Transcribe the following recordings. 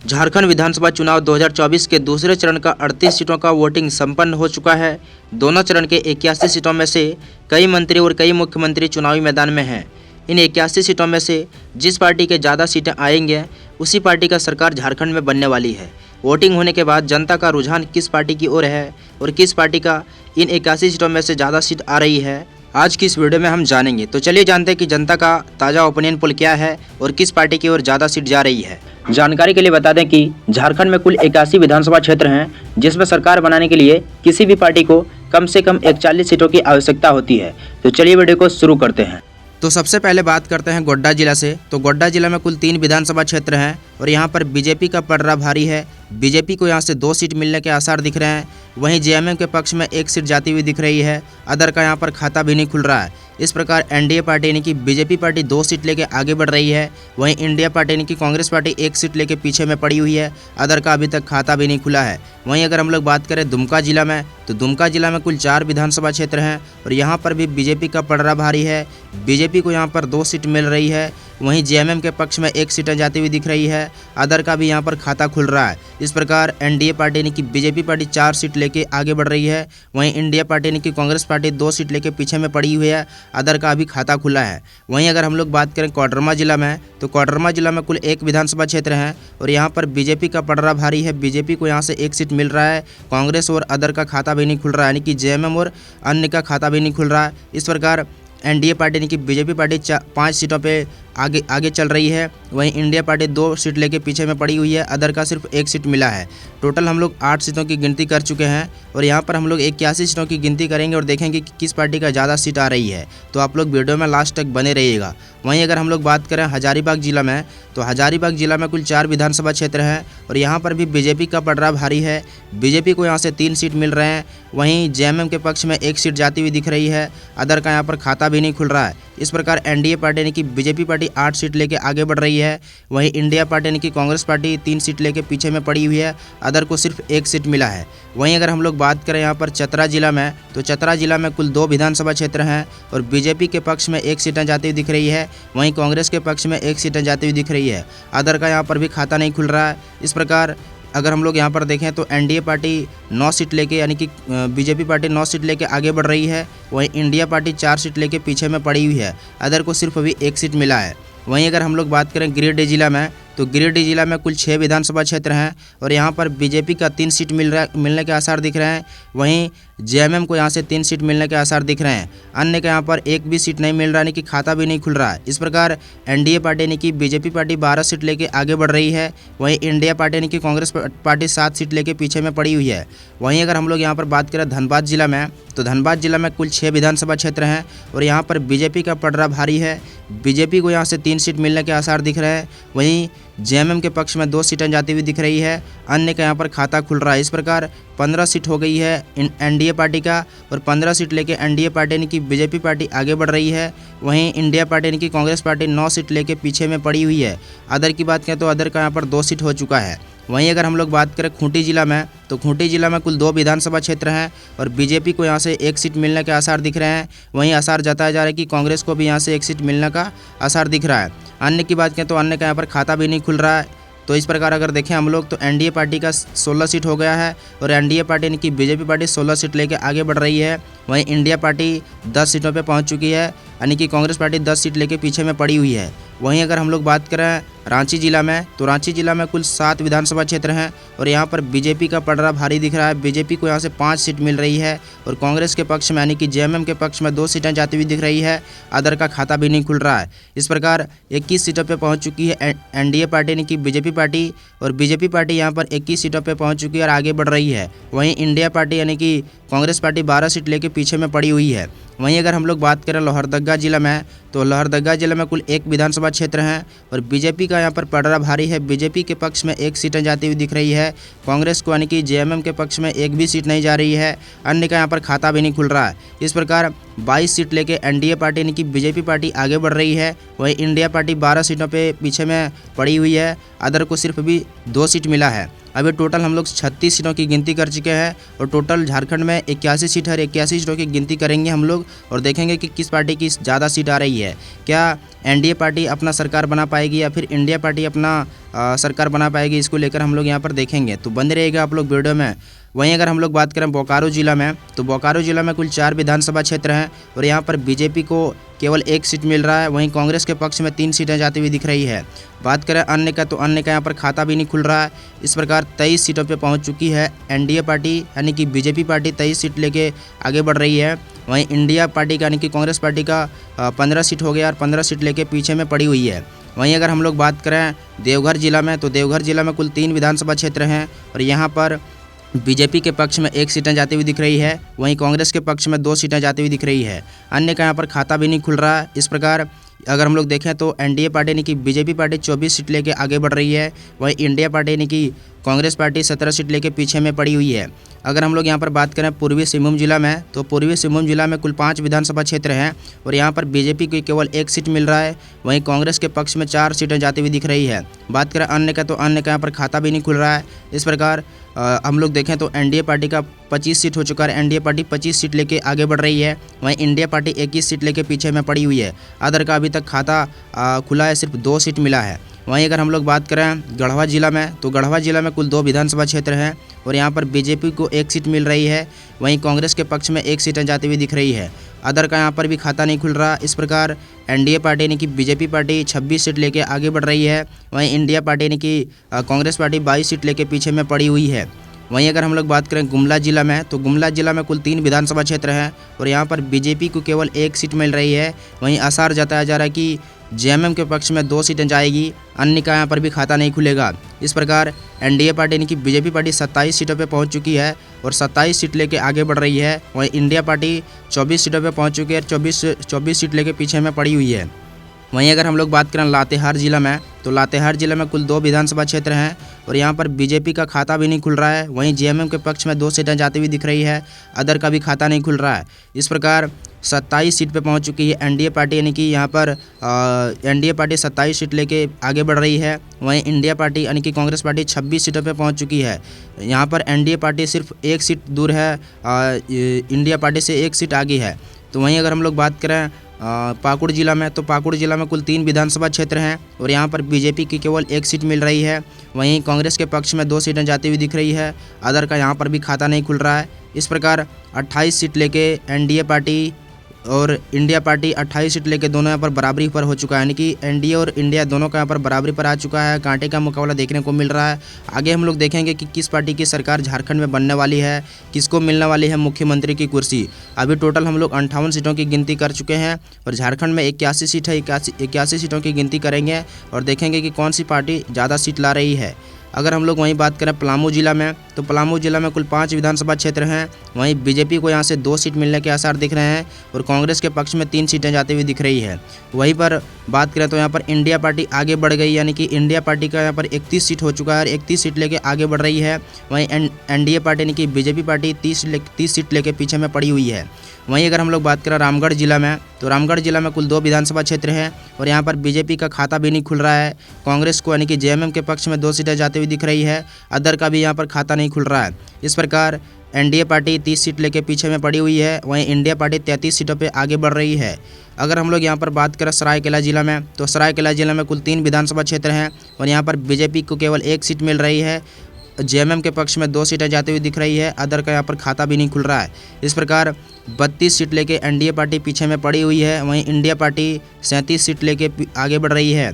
झारखंड विधानसभा चुनाव 2024 के दूसरे चरण का 38 सीटों का वोटिंग संपन्न हो चुका है। दोनों चरण के 81 सीटों में से कई मंत्री और कई मुख्यमंत्री चुनावी मैदान में हैं। इन 81 सीटों में से जिस पार्टी के ज़्यादा सीटें आएंगे उसी पार्टी का सरकार झारखंड में बनने वाली है। वोटिंग होने के बाद जनता का रुझान किस पार्टी की ओर है और किस पार्टी का इन 81 सीटों में से ज़्यादा सीट आ रही है, आज की इस वीडियो में हम जानेंगे। तो चलिए जानते हैं कि जनता का ताज़ा ओपिनियन पोल क्या है और किस पार्टी की ओर ज़्यादा सीट जा रही है। जानकारी के लिए बता दें कि झारखंड में कुल 81 विधानसभा क्षेत्र हैं, जिसमें सरकार बनाने के लिए किसी भी पार्टी को कम से कम 41 सीटों की आवश्यकता होती है। तो चलिए वीडियो को शुरू करते हैं। तो सबसे पहले बात करते हैं गोड्डा जिला से। तो गोड्डा जिला में कुल 3 विधानसभा क्षेत्र हैं और यहाँ पर बीजेपी का पलड़ा भारी है। बीजेपी को यहाँ से 2 सीट मिलने के आसार दिख रहे हैं। वहीं जेएमएम के पक्ष में 1 सीट जाती हुई दिख रही है। अदर का यहाँ पर खाता भी नहीं खुल रहा है। इस प्रकार एनडीए पार्टी यानी कि बीजेपी पार्टी 2 सीट लेके आगे बढ़ रही है। वहीं इंडिया पार्टी यानी कि कांग्रेस पार्टी 1 सीट लेके पीछे में पड़ी हुई है। अदर का अभी तक खाता भी नहीं खुला है। वहीं अगर हम लोग बात करें दुमका जिला में, तो दुमका जिला में कुल 4 विधानसभा क्षेत्र हैं और यहाँ पर भी बीजेपी का पलड़ा भारी है। बीजेपी को यहाँ पर 2 सीट मिल रही है। वहीं जेएमएम के पक्ष में 1 सीटें जाती हुई दिख रही है। अदर का भी यहाँ पर खाता खुल रहा है। इस प्रकार एनडीए पार्टी यानी कि बीजेपी पार्टी 4 सीट लेके आगे बढ़ रही है। वहीं इंडिया पार्टी यानी कि कांग्रेस पार्टी 2 सीट लेके पीछे में पड़ी हुई है। अदर का अभी खाता खुला है। वहीं अगर हम लोग बात करें कोडरमा जिला में, तो कोडरमा जिला में कुल 1 विधानसभा क्षेत्र है और यहाँ पर बीजेपी का पलड़ा भारी है। बीजेपी को यहाँ से 1 सीट मिल रहा है। कांग्रेस और अदर का खाता भी नहीं खुल रहा है, यानी कि जेएमएम और अन्य का खाता भी नहीं खुल रहा है। इस प्रकार एनडीए पार्टी यानी कि बीजेपी पार्टी 5 सीटों पे आगे चल रही है। वहीं इंडिया पार्टी 2 सीट लेके पीछे में पड़ी हुई है। अदर का सिर्फ 1 सीट मिला है। टोटल हम लोग 8 सीटों की गिनती कर चुके हैं और यहाँ पर हम लोग 81 सीटों की गिनती करेंगे और देखेंगे कि किस पार्टी का ज़्यादा सीट आ रही है। तो आप लोग वीडियो में लास्ट तक बने रहिएगा। वहीं अगर हम लोग बात करें हजारीबाग जिला में, तो हजारीबाग जिला में कुल 4 विधानसभा क्षेत्र हैं और यहाँ पर भी बीजेपी का पलड़ा भारी है। बीजेपी को यहाँ से 3 सीट मिल रहे हैं। वहीं जेएमएम के पक्ष में 1 सीट जाती हुई दिख रही है। अदर का यहाँ पर खाता भी नहीं खुल रहा है। इस प्रकार एनडीए पार्टी यानी कि बीजेपी पार्टी 8 सीट लेके आगे बढ़ रही है। वहीं इंडिया पार्टी यानी कि कांग्रेस पार्टी 3 सीट लेके पीछे में पड़ी हुई है। अदर को सिर्फ 1 सीट मिला है। वहीं अगर हम लोग बात करें यहाँ पर चतरा जिला में, तो चतरा जिला में कुल 2 विधानसभा क्षेत्र हैं और बीजेपी के पक्ष में 1 सीटें जाती हुई दिख रही है। वहीं कांग्रेस के पक्ष में 1 सीटें जाती हुई दिख रही है। अदर का यहाँ पर भी खाता नहीं खुल रहा है। इस प्रकार अगर हम लोग यहाँ पर देखें तो एनडीए पार्टी 9 सीट लेके यानी कि बीजेपी पार्टी 9 सीट लेके आगे बढ़ रही है। वहीं इंडिया पार्टी 4 सीट लेके पीछे में पड़ी हुई है। अदर को सिर्फ अभी 1 सीट मिला है। वहीं अगर हम लोग बात करें गिरिडीह जिला में, तो गिरिडीह जिला में कुल 6 विधानसभा क्षेत्र हैं और यहाँ पर बीजेपी का 3 सीट मिलने के आसार दिख रहे हैं। वहीं जेएमएम को यहाँ से 3 सीट मिलने के आसार दिख रहे हैं। अन्य के यहाँ पर 1 भी सीट नहीं मिल रहा, यानी कि खाता भी नहीं खुल रहा है। इस प्रकार एनडीए पार्टी यानी कि बीजेपी पार्टी 12 सीट लेके आगे बढ़ रही है। वहीं इंडिया पार्टी यानी कि कांग्रेस पार्टी 7 सीट लेके पीछे में पड़ी हुई है। वहीं अगर हम लोग यहाँ पर बात करें धनबाद जिला में, तो धनबाद जिला में कुल 6 विधानसभा क्षेत्र हैं और यहाँ पर बीजेपी का पलड़ा भारी है। बीजेपी को यहाँ से 3 सीट मिलने के आसार दिख रहे हैं। वहीं जेएमएम के पक्ष में 2 सीटें जाती हुई दिख रही है। अन्य का यहाँ पर खाता खुल रहा है। इस प्रकार 15 सीट हो गई है एनडीए पार्टी का और 15 सीट लेके एनडीए पार्टी यानी कि बीजेपी पार्टी आगे बढ़ रही है। वहीं इंडिया पार्टी यानी कि कांग्रेस पार्टी 9 सीट लेके पीछे में पड़ी हुई है। अदर की बात करें तो अदर का यहाँ पर 2 सीट हो चुका है। वहीं अगर हम लोग बात करें खूंटी जिला में, तो खूंटी जिला में कुल 2 विधानसभा क्षेत्र हैं और बीजेपी को यहाँ से 1 सीट मिलने के आसार दिख रहे हैं। वहीं आसार जताया जा रहा है कि कांग्रेस को भी यहाँ से 1 सीट मिलने का आसार दिख रहा है। अन्य की बात करें तो अन्य का यहाँ पर खाता भी नहीं खुल रहा है। तो इस प्रकार अगर देखें हम लोग तो एनडीए पार्टी का 16 सीट हो गया है और एनडीए पार्टी यानी कि बीजेपी पार्टी 16 सीट लेके आगे बढ़ रही है। वहीं इंडिया पार्टी 10 सीटों पे पहुंच चुकी है, यानी कि कांग्रेस पार्टी 10 सीट लेके पीछे में पड़ी हुई है। वहीं अगर हम लोग बात करें रांची जिला में, तो रांची जिला में कुल 7 विधानसभा क्षेत्र हैं और यहाँ पर बीजेपी का पलड़ा भारी दिख रहा है। बीजेपी को यहाँ से 5 सीट मिल रही है और कांग्रेस के पक्ष में यानी कि जेएमएम के पक्ष में 2 सीटें जाती हुई दिख रही है। अदर का खाता भी नहीं खुल रहा है। इस प्रकार 21 सीटों पे पहुंच चुकी है एनडीए पार्टी यानी कि बीजेपी पार्टी और बीजेपी पार्टी यहाँ पर 21 सीटों पे पहुंच चुकी है और आगे बढ़ रही है। वहीं इंडिया पार्टी यानी कि कांग्रेस पार्टी 12 सीट लेके पीछे में पड़ी हुई है। वहीं अगर हम लोग बात करें लोहरदगा जिला में, तो लोहरदगा जिला में कुल 1 विधानसभा क्षेत्र हैं और बीजेपी का यहाँ पर पलड़ा भारी है। बीजेपी के पक्ष में 1 सीटें जाती हुई दिख रही है। कांग्रेस को यानी कि जेएमएम के पक्ष में 1 भी सीट नहीं जा रही है। अन्य का यहाँ पर खाता भी नहीं खुल रहा है। इस प्रकार 22 सीट लेके एनडीए पार्टी यानी कि बीजेपी पार्टी आगे बढ़ रही है। वहीं इंडिया पार्टी 12 सीटों पे पीछे में पड़ी हुई है। अदर को सिर्फ अभी 2 सीट मिला है। अभी टोटल हम लोग 36 सीटों की गिनती कर चुके हैं और टोटल झारखंड में 81 सीट है। 81 सीटों की गिनती करेंगे हम लोग और देखेंगे कि किस पार्टी की ज़्यादा सीट आ रही है। क्या एनडीए पार्टी अपना सरकार बना पाएगी या फिर इंडिया पार्टी अपना सरकार बना पाएगी, इसको लेकर हम लोग यहाँ पर देखेंगे, तो बंद रहेगा आप लोग वीडियो में। वहीं अगर हम लोग बात करें बोकारो जिला में, तो बोकारो जिला में कुल 4 विधानसभा क्षेत्र हैं और यहाँ पर बीजेपी को केवल 1 सीट मिल रहा है, वहीं कांग्रेस के पक्ष में 3 सीटें जाती हुई दिख रही है। बात करें अन्य का, तो अन्य का यहाँ पर खाता भी नहीं खुल रहा है। इस प्रकार 23 सीटों पे पहुँच चुकी है एनडीए पार्टी, यानी कि बीजेपी पार्टी 23 सीट लेके आगे बढ़ रही है। वहीं इंडिया पार्टी का यानी कि कांग्रेस पार्टी का 15 सीट हो गया और 15 सीट लेके पीछे में पड़ी हुई है। वहीं अगर हम लोग बात करें देवघर जिला में, तो देवघर जिला में कुल 3 विधानसभा क्षेत्र हैं और यहाँ पर बीजेपी के पक्ष में 1 सीटें जाती हुई दिख रही है, वहीं कांग्रेस के पक्ष में 2 सीटें जाती हुई दिख रही है। अन्य का यहाँ पर खाता भी नहीं खुल रहा है। इस प्रकार अगर हम लोग देखें तो एनडीए पार्टी यानी कि बीजेपी पार्टी 24 सीट लेके आगे बढ़ रही है, वहीं इंडिया पार्टी यानी कि कांग्रेस पार्टी 17 सीट लेके पीछे में पड़ी हुई है। अगर हम लोग यहाँ पर बात करें पूर्वी सिंहभूम जिला में, तो पूर्वी सिंहभूम जिला में कुल 5 विधानसभा क्षेत्र हैं और यहाँ पर बीजेपी को केवल 1 सीट मिल रहा है, वहीं कांग्रेस के पक्ष में 4 सीटें जाती हुई दिख रही है। बात करें अन्य का, तो अन्य का यहाँ पर खाता भी नहीं खुल रहा है। इस प्रकार हम लोग देखें तो एनडीए पार्टी का 25 सीट हो चुका है, एनडीए पार्टी 25 सीट लेके आगे बढ़ रही है, वहीं इंडिया पार्टी 21 सीट लेके पीछे में पड़ी हुई है। अदर का अभी तक खाता खुला है, सिर्फ 2 सीट मिला है। वहीं अगर हम लोग बात करें गढ़वा जिला में, तो गढ़वा जिला में कुल 2 विधानसभा क्षेत्र हैं और यहाँ पर बीजेपी को 1 सीट मिल रही है, वहीं कांग्रेस के पक्ष में 1 सीटें जाती हुई दिख रही है। अदर का यहाँ पर भी खाता नहीं खुल रहा। इस प्रकार एनडीए पार्टी यानी कि बीजेपी पार्टी 26 सीट लेके आगे बढ़ रही है, वहीं इंडिया पार्टी यानी कि कांग्रेस पार्टी 22 सीट लेके पीछे में पड़ी हुई है। वहीं अगर हम लोग बात करें गुमला जिला में, तो गुमला जिला में कुल 3 विधानसभा क्षेत्र हैं और यहाँ पर बीजेपी को केवल 1 सीट मिल रही है, वहीं आसार जताया जा रहा है कि जेएमएम के पक्ष में 2 सीटें जाएगी, अन्य का यहाँ पर भी खाता नहीं खुलेगा। इस प्रकार एनडीए पार्टी यानी कि बीजेपी पार्टी 27 सीटों पे पहुँच चुकी है और 27 सीट लेके आगे बढ़ रही है, वहीं इंडिया पार्टी 24 सीटों पे पहुँच चुकी है और 24 सीट लेके पीछे में पड़ी हुई है। वहीं अगर हम लोग बात करें लातेहार जिला में, तो लातेहार जिला में कुल 2 विधानसभा क्षेत्र हैं और यहाँ पर बीजेपी का खाता भी नहीं खुल रहा है, वहीं जेएमएम के पक्ष में 2 सीटें जाती हुई दिख रही है, अदर का भी खाता नहीं खुल रहा है। इस प्रकार 27 सीट पे पहुँच चुकी है एनडीए पार्टी, यानी कि यहाँ पर एनडीए पार्टी 27 सीट लेके आगे बढ़ रही है, वहीं इंडिया पार्टी यानी कि कांग्रेस पार्टी 26 सीटों पे पहुँच चुकी है। यहाँ पर एनडीए पार्टी सिर्फ 1 सीट दूर है, इंडिया पार्टी से 1 सीट आगे है। तो वहीं अगर हम लोग बात करें पाकुड़ जिला में, तो पाकुड़ जिला में कुल 3 विधानसभा क्षेत्र हैं और यहाँ पर बीजेपी की केवल 1 सीट मिल रही है, वहीं कांग्रेस के पक्ष में 2 सीटें जाती हुई दिख रही है, अदर का यहाँ पर भी खाता नहीं खुल रहा है। इस प्रकार 28 सीट लेके एनडीए पार्टी और इंडिया पार्टी 28 सीट लेके दोनों यहाँ पर बराबरी पर हो चुका है, यानी कि एनडीए और इंडिया दोनों का यहाँ पर बराबरी पर आ चुका है। कांटे का मुकाबला देखने को मिल रहा है। आगे हम लोग देखेंगे कि किस पार्टी की सरकार झारखंड में बनने वाली है, किसको मिलने वाली है मुख्यमंत्री की कुर्सी। अभी टोटल हम लोग 58 सीटों की गिनती कर चुके हैं और झारखंड में 81 सीट है, 81 सीटों की गिनती करेंगे और देखेंगे कि कौन सी पार्टी ज़्यादा सीट ला रही है। अगर हम लोग वहीं बात करें पलामू जिला में, तो पलामू जिला में कुल 5 विधानसभा क्षेत्र हैं, वहीं बीजेपी को यहां से 2 सीट मिलने के आसार दिख रहे हैं और कांग्रेस के पक्ष में 3 सीटें जाती हुई दिख रही है। वहीं पर बात करें तो यहां पर इंडिया पार्टी आगे बढ़ गई, यानी कि इंडिया पार्टी का यहां पर 31 सीट हो चुका है और 31 सीट लेके आगे बढ़ रही है। वहीं एनडीए पार्टी यानी कि बीजेपी पार्टी 30 सीट लेके पीछे में पड़ी हुई है। वहीं अगर हम लोग बात करें रामगढ़ जिला में, तो रामगढ़ जिला में कुल 2 विधानसभा क्षेत्र हैं और यहाँ पर बीजेपी का खाता भी नहीं खुल रहा है। कांग्रेस को यानी कि जेएमएम के पक्ष में 2 सीटें जाती हुई दिख रही है, अदर का भी यहाँ पर खाता नहीं खुल रहा है। इस प्रकार एनडीए पार्टी 30 सीट लेके पीछे में पड़ी हुई है, वहीं इंडिया पार्टी 33 सीटों पे आगे बढ़ रही है। अगर हम लोग यहाँ पर बात करें सरायकेला जिला में, तो सरायकेला जिला में कुल 3 विधानसभा क्षेत्र हैं और यहाँ पर बीजेपी को केवल 1 सीट मिल रही है, जेएमएम के पक्ष में 2 सीटें जाती हुई दिख रही है, अदर का यहाँ पर खाता भी नहीं खुल रहा है। इस प्रकार 32 सीट लेके एनडीए पार्टी पीछे में पड़ी हुई है, वहीं इंडिया पार्टी 37 सीट लेके आगे बढ़ रही है।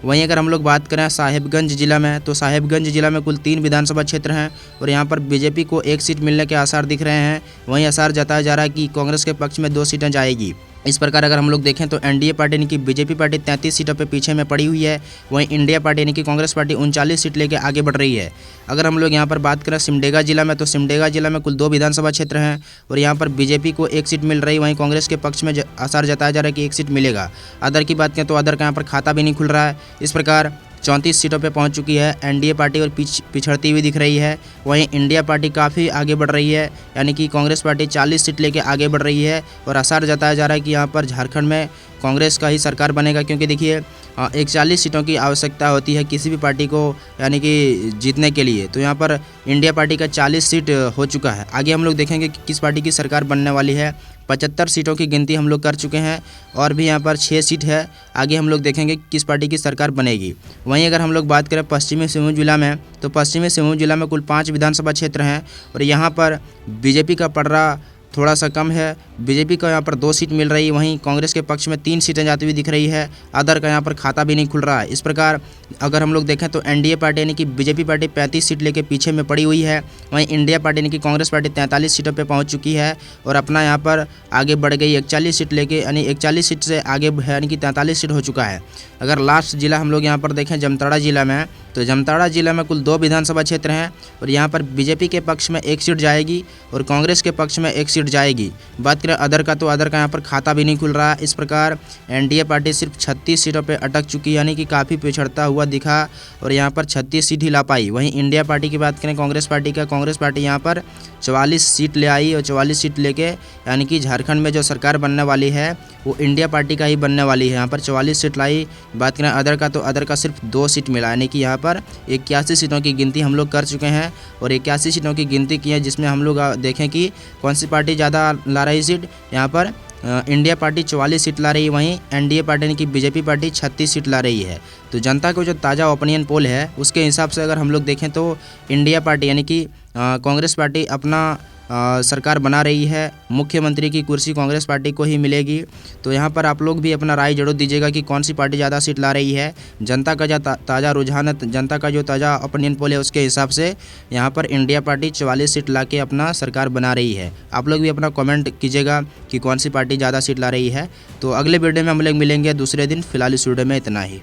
वहीं अगर हम लोग बात करें साहिबगंज जिला में, तो साहिबगंज जिला में कुल 3 विधानसभा क्षेत्र हैं और यहाँ पर बीजेपी को 1 सीट मिलने के आसार दिख रहे हैं, वहीं आसार जताया जा रहा है कि कांग्रेस के पक्ष में 2 सीटें जाएगी। इस प्रकार अगर हम लोग देखें तो एनडीए पार्टी यानी कि बीजेपी पार्टी 33 सीटों पे पीछे में पड़ी हुई है, वहीं इंडिया पार्टी यानी कि कांग्रेस पार्टी 39 सीट लेके आगे बढ़ रही है। अगर हम लोग यहाँ पर बात करें सिमडेगा जिला में, तो सिमडेगा जिला में कुल 2 विधानसभा क्षेत्र हैं और यहाँ पर बीजेपी को 1 सीट मिल रही, वहीं कांग्रेस के पक्ष में आसार जताया जा रहा है कि 1 सीट मिलेगा। अदर की बात करें तो अदर का यहाँ पर खाता भी नहीं खुल रहा है। इस प्रकार 34 सीटों पे पहुंच चुकी है एनडीए पार्टी और पिछड़ती हुई दिख रही है, वहीं इंडिया पार्टी काफ़ी आगे बढ़ रही है, यानी कि कांग्रेस पार्टी 40 सीट लेके आगे बढ़ रही है और आसार जताया जा रहा है कि यहाँ पर झारखंड में कांग्रेस का ही सरकार बनेगा, क्योंकि देखिए 41 सीटों की आवश्यकता होती है किसी भी पार्टी को यानी कि जीतने के लिए, तो यहाँ पर इंडिया पार्टी का 40 सीट हो चुका है। आगे हम लोग देखेंगे कि किस पार्टी की सरकार बनने वाली है। 75 सीटों की गिनती हम लोग कर चुके हैं और भी यहाँ पर 6 सीट है। आगे हम लोग देखेंगे किस पार्टी की सरकार बनेगी। वहीं अगर हम लोग बात करें पश्चिमी सिंहभूम जिला में, तो पश्चिमी सिंहभूम जिला में कुल 5 विधानसभा क्षेत्र हैं और यहाँ पर बीजेपी का पलड़ा थोड़ा सा कम है। बीजेपी को यहाँ पर 2 सीट मिल रही है, वहीं कांग्रेस के पक्ष में 3 सीटें जाती हुई दिख रही है। अदर का यहाँ पर खाता भी नहीं खुल रहा है। इस प्रकार अगर हम लोग देखें तो एनडीए पार्टी यानी कि बीजेपी पार्टी 35 सीट लेके पीछे में पड़ी हुई है। वहीं इंडिया पार्टी यानी कि कांग्रेस पार्टी 43 सीटों पे पहुंच चुकी है और अपना यहाँ पर आगे बढ़ गई 41 सीट लेके, यानी 41 सीट से आगे है, यानी कि 43 सीट हो चुका है। अगर लास्ट जिला हम लोग यहाँ पर देखें जामताड़ा जिला में, तो जामताड़ा जिला में कुल 2 विधानसभा क्षेत्र हैं और यहाँ पर बीजेपी के पक्ष में 1 सीट जाएगी और कांग्रेस के पक्ष में 1 सीट जाएगी। बात करें अदर का, तो अदर का यहाँ पर खाता भी नहीं खुल रहा। इस प्रकार एनडीए पार्टी सिर्फ 36 सीटों पे अटक चुकी, यानी कि काफ़ी पिछड़ता हुआ दिखा और यहाँ पर 36 सीट ही ला पाई। वहीं इंडिया पार्टी की बात करें कांग्रेस पार्टी का, कांग्रेस पार्टी यहाँ पर 44 सीट ले आई और 44 सीट लेके, यानी कि झारखंड में जो सरकार बनने वाली है वो इंडिया पार्टी का ही बनने वाली है। यहाँ पर 44 सीट लाई। बात करें अदर का, तो अदर का सिर्फ 2 सीट मिला, यानी कि यहाँ पर 81 सीटों की गिनती हम लोग कर चुके हैं और 81 सीटों की गिनती की है, जिसमें हम लोग देखें कि कौन सी पार्टी ज़्यादा ला रही सीट। यहाँ पर इंडिया पार्टी 44 सीट ला रही है, वहीं एनडीए पार्टी यानी कि बीजेपी पार्टी 36 सीट ला रही है। तो जनता को जो ताज़ा ओपिनियन पोल है उसके हिसाब से अगर हम लोग देखें तो इंडिया पार्टी यानी कि कांग्रेस पार्टी अपना सरकार बना रही है। मुख्यमंत्री की कुर्सी कांग्रेस पार्टी को ही मिलेगी। तो यहाँ पर आप लोग भी अपना राय जरूर दीजिएगा कि कौन सी पार्टी ज़्यादा सीट ला रही है। जनता का जो ताज़ा रुझान है, जनता का जो ताज़ा ओपिनियन पोल है उसके हिसाब से यहाँ पर इंडिया पार्टी 44 सीट ला के अपना सरकार बना रही है। आप लोग भी अपना कमेंट कीजिएगा कि कौन सी पार्टी ज़्यादा सीट ला रही है। तो अगले वीडियो में हम लोग मिलेंगे दूसरे दिन। फिलहाल इस वीडियो में इतना ही।